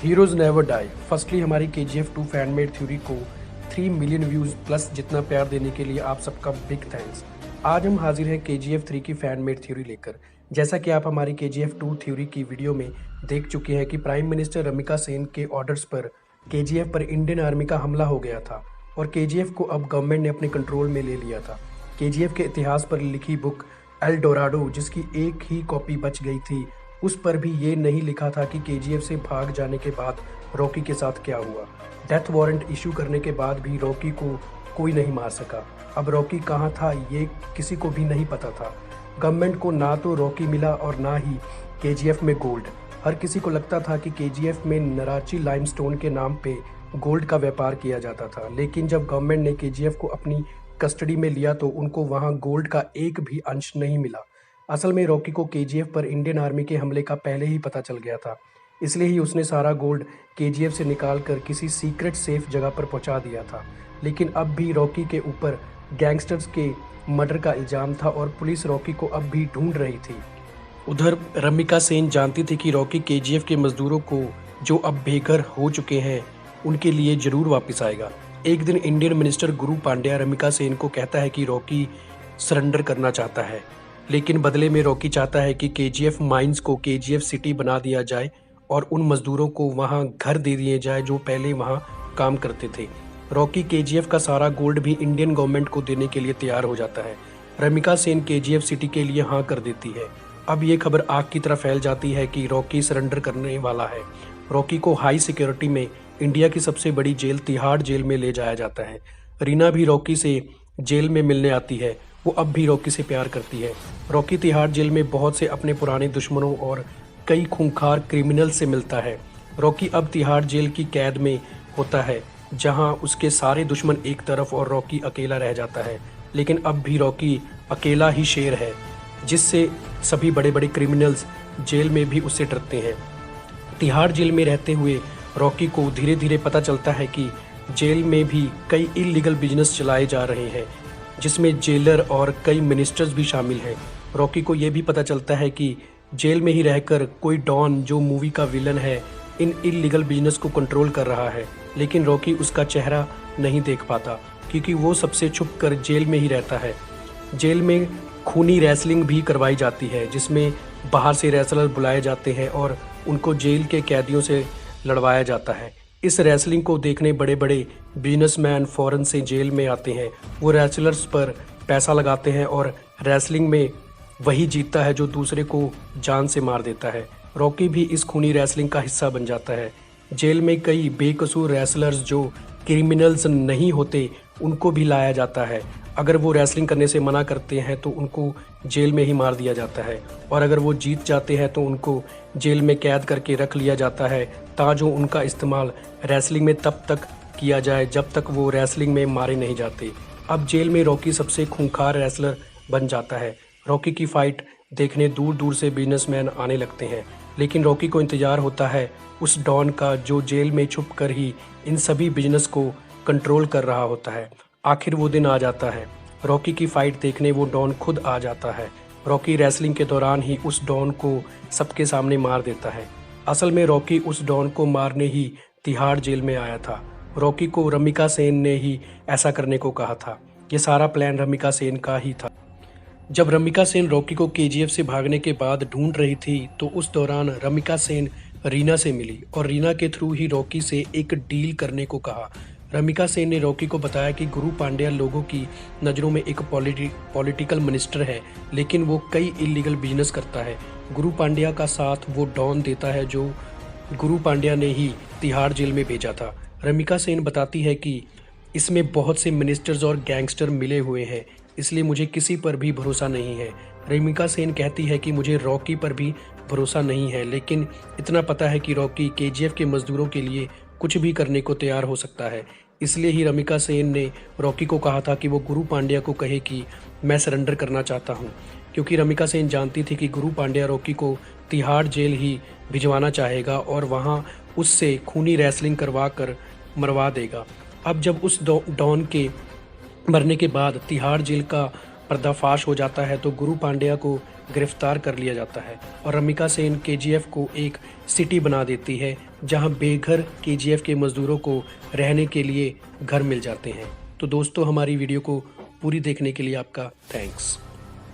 Heroes never die. Firstly हमारी KGF 2 fan made theory को 3 million views plus जितना प्यार देने के लिए आप सबका बिग थैंक्स। आज हम हाजिर हैं KGF 3 की फैन मेड थ्योरी लेकर। जैसा कि आप हमारी KGF 2 थ्योरी की वीडियो में देख चुके हैं कि प्राइम मिनिस्टर रमिका सेन के ऑर्डर्स पर KGF पर इंडियन आर्मी का हमला हो गया था और KGF को अब गवर्नमेंट ने अपने कंट्रोल में ले लिया था। KGF के इतिहास पर लिखी बुक एल डोराडो, जिसकी एक ही कॉपी बच गई थी, उस पर भी ये नहीं लिखा था कि KGF से भाग जाने के बाद रॉकी के साथ क्या हुआ। डेथ वारंट इशू करने के बाद भी रॉकी को कोई नहीं मार सका। अब रॉकी कहाँ था ये किसी को भी नहीं पता था। गवर्नमेंट को ना तो रॉकी मिला और ना ही KGF में गोल्ड। हर किसी को लगता था कि KGF में नराची लाइमस्टोन के नाम पे गोल्ड का व्यापार किया जाता था, लेकिन जब गवर्नमेंट ने KGF को अपनी कस्टडी में लिया तो उनको वहाँ गोल्ड का एक भी अंश नहीं मिला। असल में रॉकी को KGF पर इंडियन आर्मी के हमले का पहले ही पता चल गया था, इसलिए ही उसने सारा गोल्ड KGF से निकाल कर किसी सीक्रेट सेफ जगह पर पहुंचा दिया था। लेकिन अब भी रॉकी के ऊपर गैंगस्टर्स के मर्डर का इल्ज़ाम था और पुलिस रॉकी को अब भी ढूंढ रही थी। उधर रमिका सेन जानती थी कि रॉकी KGF के मजदूरों को, जो अब बेघर हो चुके हैं, उनके लिए ज़रूर वापस आएगा। एक दिन इंडियन मिनिस्टर गुरु पांड्या रमिका सेन को कहता है कि रॉकी सरेंडर करना चाहता है, लेकिन बदले में रॉकी चाहता है कि KGF माइंस को KGF सिटी बना दिया जाए और उन मजदूरों को वहां घर दे दिए जाए जो पहले वहां काम करते थे। रॉकी KGF का सारा गोल्ड भी इंडियन गवर्नमेंट को देने के लिए तैयार हो जाता है। रमिका सेन KGF सिटी के लिए हाँ कर देती है। अब ये खबर आग की तरह फैल जाती है कि रॉकी सरेंडर करने वाला है। रॉकी को हाई सिक्योरिटी में इंडिया की सबसे बड़ी जेल तिहाड़ जेल में ले जाया जाता है। रीना भी रॉकी से जेल में मिलने आती है। वो अब भी रॉकी से प्यार करती है। रॉकी तिहाड़ जेल में बहुत से अपने पुराने दुश्मनों और कई खूंखार क्रिमिनल से मिलता है। रॉकी अब तिहाड़ जेल की कैद में होता है, जहां उसके सारे दुश्मन एक तरफ और रॉकी अकेला रह जाता है। लेकिन अब भी रॉकी अकेला ही शेर है, जिससे सभी बड़े बड़े क्रिमिनल्स जेल में भी उससे डरते हैं। तिहाड़ जेल में रहते हुए रॉकी को धीरे धीरे पता चलता है कि जेल में भी कई इलीगल बिजनेस चलाए जा रहे हैं, जिसमें जेलर और कई मिनिस्टर्स भी शामिल हैं। रॉकी को यह भी पता चलता है कि जेल में ही रहकर कोई डॉन, जो मूवी का विलन है, इन इलीगल बिजनेस को कंट्रोल कर रहा है। लेकिन रॉकी उसका चेहरा नहीं देख पाता, क्योंकि वो सबसे छुप कर जेल में ही रहता है। जेल में खूनी रेसलिंग भी करवाई जाती है, जिसमें बाहर से रेसलर बुलाए जाते हैं और उनको जेल के कैदियों से लड़वाया जाता है। इस रेसलिंग को देखने बड़े बड़े बिजनेसमैन फॉरेन से जेल में आते हैं। वो रेसलर्स पर पैसा लगाते हैं और रेसलिंग में वही जीतता है जो दूसरे को जान से मार देता है। रॉकी भी इस खूनी रेसलिंग का हिस्सा बन जाता है। जेल में कई बेकसूर रेसलर्स जो क्रिमिनल्स नहीं होते, उनको भी लाया जाता है। अगर वो रेसलिंग करने से मना करते हैं तो उनको जेल में ही मार दिया जाता है, और अगर वो जीत जाते हैं तो उनको जेल में कैद करके रख लिया जाता है, ताकि उनका इस्तेमाल रेसलिंग में तब तक किया जाए जब तक वो रेसलिंग में मारे नहीं जाते। अब जेल में रॉकी सबसे खूंखार रेसलर बन जाता है। रॉकी की फाइट देखने दूर दूर से बिजनेसमैन आने लगते हैं, लेकिन रॉकी को इंतजार होता है उस डॉन का, जो जेल में छुप कर ही इन सभी बिजनेस को कंट्रोल कर रहा होता है। आखिर वो दिन आ जाता है। रॉकी की फाइट देखने वो डॉन खुद आ जाता है। रॉकी रेसलिंग के दौरान ही उस डॉन को सबके सामने मार देता है। असल में रॉकी उस डॉन को मारने ही तिहाड़ जेल में आया था। रॉकी को रमिका सेन ने ही ऐसा करने को कहा था। ये सारा प्लान रमिका सेन का ही था। जब रमिका सेन रॉकी को KGF से भागने के बाद ढूंढ रही थी, तो उस दौरान रमिका सेन रीना से मिली और रीना के थ्रू ही रॉकी से एक डील करने को कहा। रमिका सेन ने रॉकी को बताया कि गुरु पांड्या लोगों की नज़रों में एक पॉलिटिकल मिनिस्टर है, लेकिन वो कई इलीगल बिजनेस करता है। गुरु पांड्या का साथ वो डॉन देता है, जो गुरु पांड्या ने ही तिहाड़ जेल में भेजा था। रमिका सेन बताती है कि इसमें बहुत से मिनिस्टर्स और गैंगस्टर मिले हुए हैं, इसलिए मुझे किसी पर भी भरोसा नहीं है। रमिका सेन कहती है कि मुझे रॉकी पर भी भरोसा नहीं है, लेकिन इतना पता है कि रॉकी KGF के मजदूरों के लिए कुछ भी करने को तैयार हो सकता है। इसलिए ही रमिका सेन ने रॉकी को कहा था कि वो गुरु पांड्या को कहे कि मैं सरेंडर करना चाहता हूँ, क्योंकि रमिका सेन जानती थी कि गुरु पांड्या रॉकी को तिहाड़ जेल ही भिजवाना चाहेगा और वहाँ उससे खूनी रेसलिंग करवा कर मरवा देगा। अब जब उस डॉन के मरने के बाद तिहाड़ जेल का पर्दाफाश हो जाता है तो गुरु पांड्या को गिरफ्तार कर लिया जाता है और रमिका सेन केजीएफ को एक सिटी बना देती है जहां बेघर केजीएफ के मजदूरों को रहने के लिए घर मिल जाते हैं। तो दोस्तों, हमारी वीडियो को पूरी देखने के लिए आपका थैंक्स।